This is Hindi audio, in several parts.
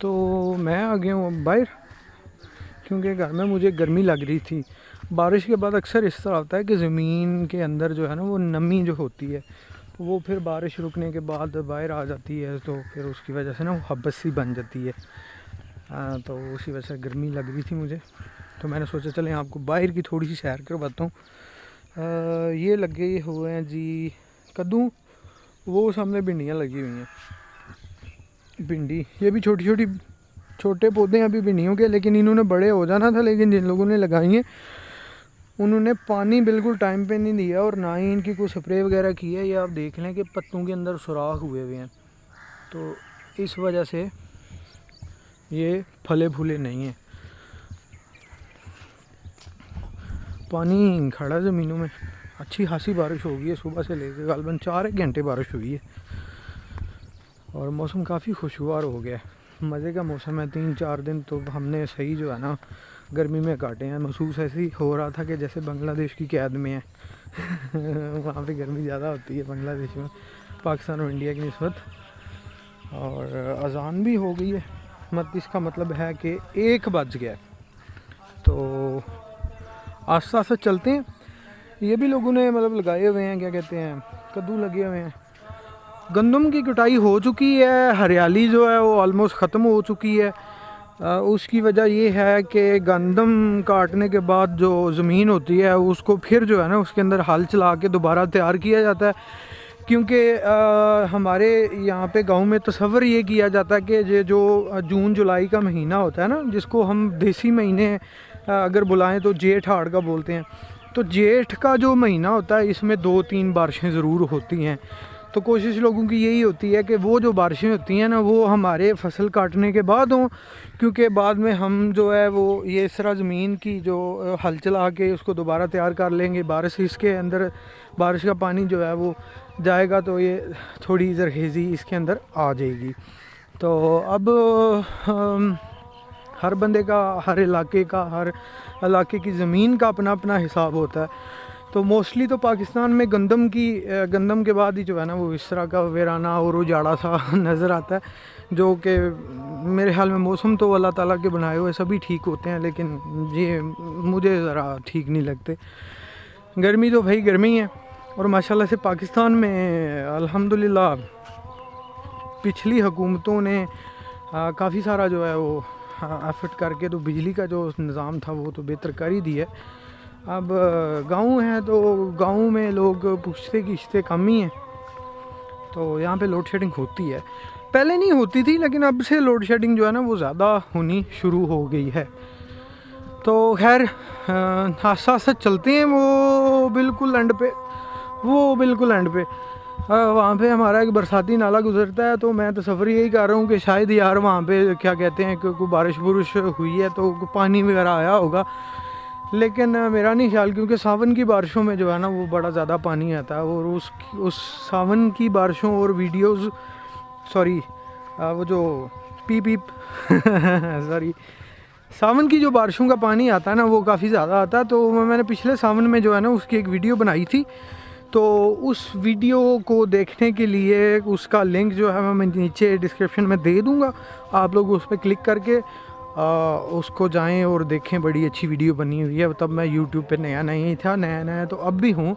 तो मैं आ गया हूँ बाहर, क्योंकि घर में मुझे गर्मी लग रही थी। बारिश के बाद अक्सर इस तरह होता है कि ज़मीन के अंदर जो है ना वो नमी जो होती है वो फिर बारिश रुकने के बाद बाहर आ जाती है, तो फिर उसकी वजह से ना वो हब्बस सी बन जाती है। तो उसी वजह से गर्मी लग रही थी मुझे, तो मैंने सोचा चलें आपको बाहर की थोड़ी सी सैर करवाता हूँ। ये लगे हुए हैं जी कद्दू, वो सामने भिंडियाँ लगी हुई हैं। भिंडी ये भी छोटे पौधे हैं अभी भिंडियों के, लेकिन इन्होंने बड़े हो जाना था, लेकिन जिन लोगों ने लगाई हैं उन्होंने पानी बिल्कुल टाइम पे नहीं दिया और ना ही इनकी कोई स्प्रे वगैरह की है। ये आप देख लें कि पत्तों के अंदर सुराख हुए हुए हैं, तो इस वजह से ये फले फूले नहीं हैं। पानी खड़ा ज़मीनों में, अच्छी खासी बारिश हो गई है सुबह से लेकर गालबन 4 घंटे बारिश हुई है और मौसम काफ़ी खुशगवार हो गया है। मज़े का मौसम है। 3-4 दिन तो हमने सही जो है ना गर्मी में काटे हैं। महसूस ऐसे ही हो रहा था कि जैसे बांग्लादेश की कैद में है वहाँ पे गर्मी ज़्यादा होती है बांग्लादेश में, पाकिस्तान और इंडिया की निस्बत। और अज़ान भी हो गई है, इसका मतलब है कि 1 बज गया, तो आस्ते आस्ते चलते हैं। ये भी लोगों ने मतलब लगाए हुए हैं, क्या कहते हैं, कद्दू लगे हुए हैं। गंदम की कटाई हो चुकी है, हरियाली जो है वो ऑलमोस्ट ख़त्म हो चुकी है। उसकी वजह ये है कि गंदम काटने के बाद जो ज़मीन होती है उसको फिर जो है ना उसके अंदर हल चला के दोबारा तैयार किया जाता है, क्योंकि हमारे यहाँ पे गांव में तसव्वुर ये किया जाता है कि ये जो जून जुलाई का महीना होता है ना, जिसको हम देसी महीने अगर बुलाएं तो जेठ हाड़ का बोलते हैं, तो जेठ का जो महीना होता है इसमें 2-3 बारिशें ज़रूर होती हैं। तो कोशिश लोगों की यही होती है कि वो जो बारिशें होती हैं ना वो हमारे फसल काटने के बाद हों, क्योंकि बाद में हम जो है वो ये इस तरह ज़मीन की जो हल चला के उसको दोबारा तैयार कर लेंगे। बारिश इसके अंदर, बारिश का पानी जो है वो जाएगा तो ये थोड़ी ज़रखेज़ी इसके अंदर आ जाएगी। तो अब हर बंदे का, हर इलाके का, हर इलाके की ज़मीन का अपना अपना हिसाब होता है। तो मोस्टली तो पाकिस्तान में गंदम के बाद ही जो है ना वो इस तरह का वीराना और उजाड़ा सा नज़र आता है, जो कि मेरे ख्याल में मौसम तो अल्लाह ताला के बनाए हुए सभी ठीक होते हैं, लेकिन ये मुझे ज़रा ठीक नहीं लगते। गर्मी तो भाई गर्मी है, और माशाल्लाह से पाकिस्तान में अल्हम्दुलिल्लाह पिछली हुकूमतों ने काफ़ी सारा जो है वो एफर्ट करके तो बिजली का जो निज़ाम था वो तो बेहतर कर ही दिया। अब गांव है तो गांव में लोग पूछते किश्ते कम ही हैं, तो यहाँ पे लोड शेडिंग होती है। पहले नहीं होती थी, लेकिन अब से लोड शेडिंग जो है ना वो ज़्यादा होनी शुरू हो गई है। तो खैर आस्ते आस्ते चलते हैं। वो बिल्कुल एंड पे वहाँ पे हमारा एक बरसाती नाला गुजरता है, तो मैं तसव्वुर यही कर रहा हूँ कि शायद यार वहाँ पे क्या कहते हैं कि कोई बारिश बुरिश हुई है तो पानी वगैरह आया होगा, लेकिन मेरा नहीं ख्याल, क्योंकि सावन की बारिशों में जो है ना वो बड़ा ज़्यादा पानी आता है। और उस सावन की बारिशों और वीडियोस, सॉरी वो जो पीप सॉरी, सावन की जो बारिशों का पानी आता है ना वो काफ़ी ज़्यादा आता है। तो मैंने पिछले सावन में जो है ना उसकी एक वीडियो बनाई थी, तो उस वीडियो को देखने के लिए उसका लिंक जो है मैं नीचे डिस्क्रिप्शन में दे दूँगा। आप लोग उस पर क्लिक करके उसको जाएं और देखें। बड़ी अच्छी वीडियो बनी हुई है। तब मैं यूट्यूब पे नया ही था, नया तो अब भी हूँ,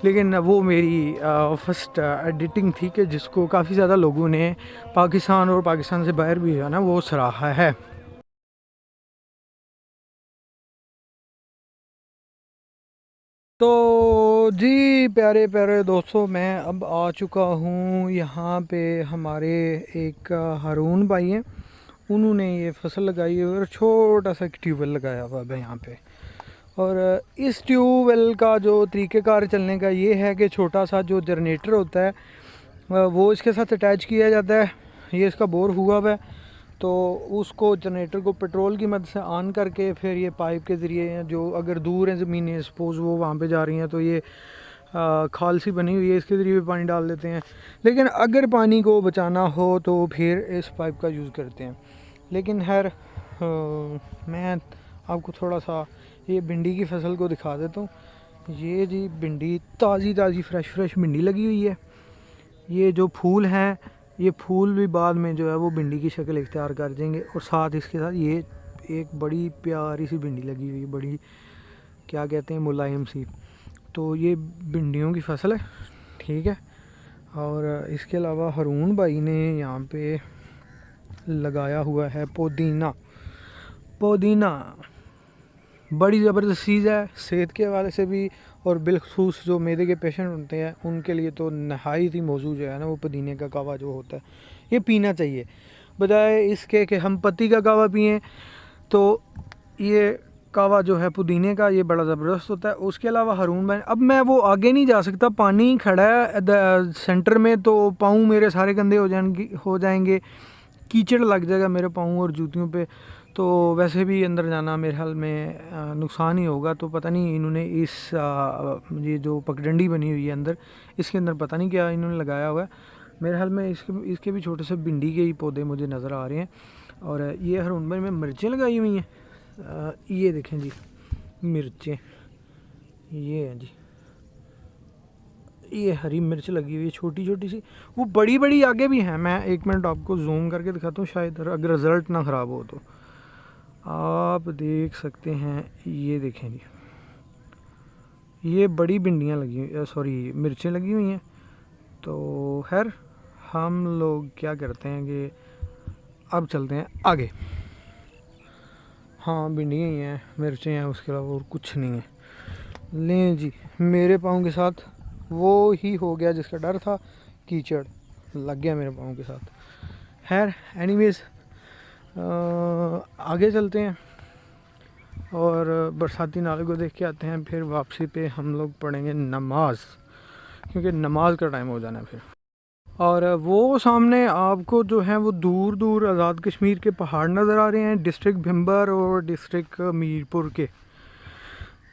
लेकिन वो मेरी फर्स्ट एडिटिंग थी कि जिसको काफ़ी ज़्यादा लोगों ने पाकिस्तान और पाकिस्तान से बाहर भी है ना वो सराहा है। तो जी प्यारे प्यारे दोस्तों, मैं अब आ चुका हूँ यहाँ पे। हमारे एक हारून भाई हैं, उन्होंने ये फसल लगाई है और छोटा सा एक ट्यूबवेल लगाया हुआ है यहाँ पे। और इस ट्यूबवेल का जो तरीक़ेकार चलने का ये है कि छोटा सा जो जनरेटर होता है वो इसके साथ अटैच किया जाता है। ये इसका बोर हुआ हुआ है, तो उसको जनरेटर को पेट्रोल की मदद से ऑन करके फिर ये पाइप के ज़रिए जो अगर दूर हैं ज़मीनें, सपोज़ वो वहाँ पे जा रही हैं, तो ये खाल सी बनी हुई है, इसके ज़रिए भी पानी डाल देते हैं। लेकिन अगर पानी को बचाना हो तो फिर इस पाइप का यूज़ करते हैं। लेकिन खैर मैं आपको थोड़ा सा ये भिंडी की फसल को दिखा देता हूँ। ये जी भिंडी ताज़ी फ्रेश भिंडी लगी हुई है। ये जो फूल हैं ये फूल भी बाद में जो है वो भिंडी की शक्ल इख्तियार कर देंगे। और साथ इसके साथ ये एक बड़ी प्यारी सी भिंडी लगी हुई, बड़ी क्या कहते हैं मुलायम सी। तो ये भिंडियों की फसल है, ठीक है। और इसके अलावा हारून भाई ने यहाँ पे लगाया हुआ है पुदीना। पुदीना बड़ी ज़बरदस्त चीज़ है सेहत के हवाले से भी, और बिलखसूस जो मैदे के पेशेंट होते हैं उनके लिए तो नहायत ही मौजू जो है ना वो पुदीने का कावा जो होता है ये पीना चाहिए, बजाय इसके कि हम पत्ती का कावा पिएं। तो ये कावा जो है पुदीने का ये बड़ा ज़बरदस्त होता है। उसके अलावा हारून भाई, अब मैं वो आगे नहीं जा सकता, पानी खड़ा है सेंटर में, तो पाँव मेरे सारे गंदे हो जाएंगे, कीचड़ लग जाएगा मेरे पाँव और जूतियों पे। तो वैसे भी अंदर जाना मेरे ख्याल में नुकसान ही होगा। तो पता नहीं इन्होंने ये जो पगडंडी बनी हुई है अंदर, इसके अंदर पता नहीं क्या इन्होंने लगाया हुआ है। मेरे ख्याल में इसके भी छोटे से भिंडी के ही पौधे मुझे नज़र आ रहे हैं। और ये हारून भाई में मिर्चें लगाई हुई हैं, ये देखें जी मिर्चें, ये हैं जी, ये हरी मिर्च लगी हुई है छोटी छोटी सी, वो बड़ी बड़ी आगे भी हैं। मैं 1 मिनट आपको जूम करके दिखाता हूँ, शायद अगर रिज़ल्ट ना ख़राब हो तो आप देख सकते हैं। ये देखें जी, ये बड़ी भिंडियाँ लगी हुई, सॉरी मिर्चें लगी हुई हैं। तो खैर हम लोग क्या करते हैं कि अब चलते हैं आगे। हाँ भिंडियाँ ही हैं, मिर्चें हैं, उसके अलावा और कुछ नहीं है। लें जी, मेरे पाँव के साथ वो ही हो गया जिसका डर था, कीचड़ लग गया मेरे पाँव के साथ। खैर एनीवेज़ आगे चलते हैं और बरसाती नाले को देख के आते हैं। फिर वापसी पे हम लोग पढ़ेंगे नमाज, क्योंकि नमाज का टाइम हो जाना है फिर। और वो सामने आपको जो है वो दूर दूर आज़ाद कश्मीर के पहाड़ नज़र आ रहे हैं, डिस्ट्रिक्ट भिम्बर और डिस्ट्रिक्ट मीरपुर के।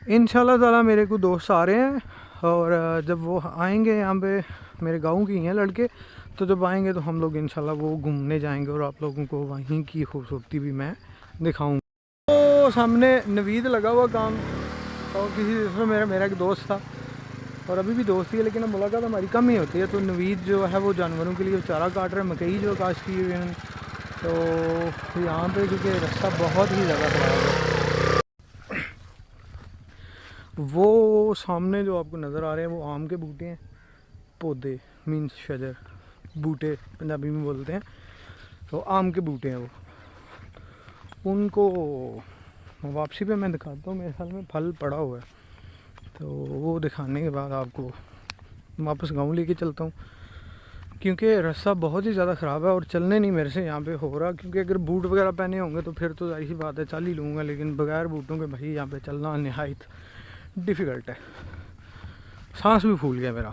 इंशाल्लाह ताला मेरे को दोस्त आ रहे हैं, और जब वो आएंगे यहाँ पे, मेरे गाँव के ही हैं लड़के, तो जब आएंगे तो हम लोग इंशाल्लाह वो घूमने जाएंगे और आप लोगों को वहीं की खूबसूरती भी मैं दिखाऊंगा। तो सामने नवीद लगा हुआ काम, और किसी दूसरे मेरा एक दोस्त था, और अभी भी दोस्त ही है, लेकिन अब मुलाकात हमारी कम ही होती है। तो नवीद जो है वो जानवरों के लिए चारा काट रहे हैं, मकई जो काश्त की हुई है। तो यहाँ पे क्योंकि रास्ता बहुत ही ज़्यादा ख़राब है। वो सामने जो आपको नज़र आ रहे हैं वो आम के बूटे हैं, पौधे मीन्स शजर, बूटे पंजाबी में बोलते हैं। तो आम के बूटे हैं वो, उनको वापसी पे मैं दिखाता हूँ, मेरे ख्याल में फल पड़ा हुआ है। तो वो दिखाने के बाद आपको वापस गाँव लेके चलता हूँ, क्योंकि रास्ता बहुत ही ज़्यादा ख़राब है और चलने नहीं मेरे से यहाँ पे हो रहा। क्योंकि अगर बूट वगैरह पहने होंगे तो फिर तो जाहिर सी बात है चल ही लूँगा, लेकिन बगैर बूटों के भाई यहाँ पे चलना नहायत डिफ़िकल्ट है। सांस भी फूल गया मेरा।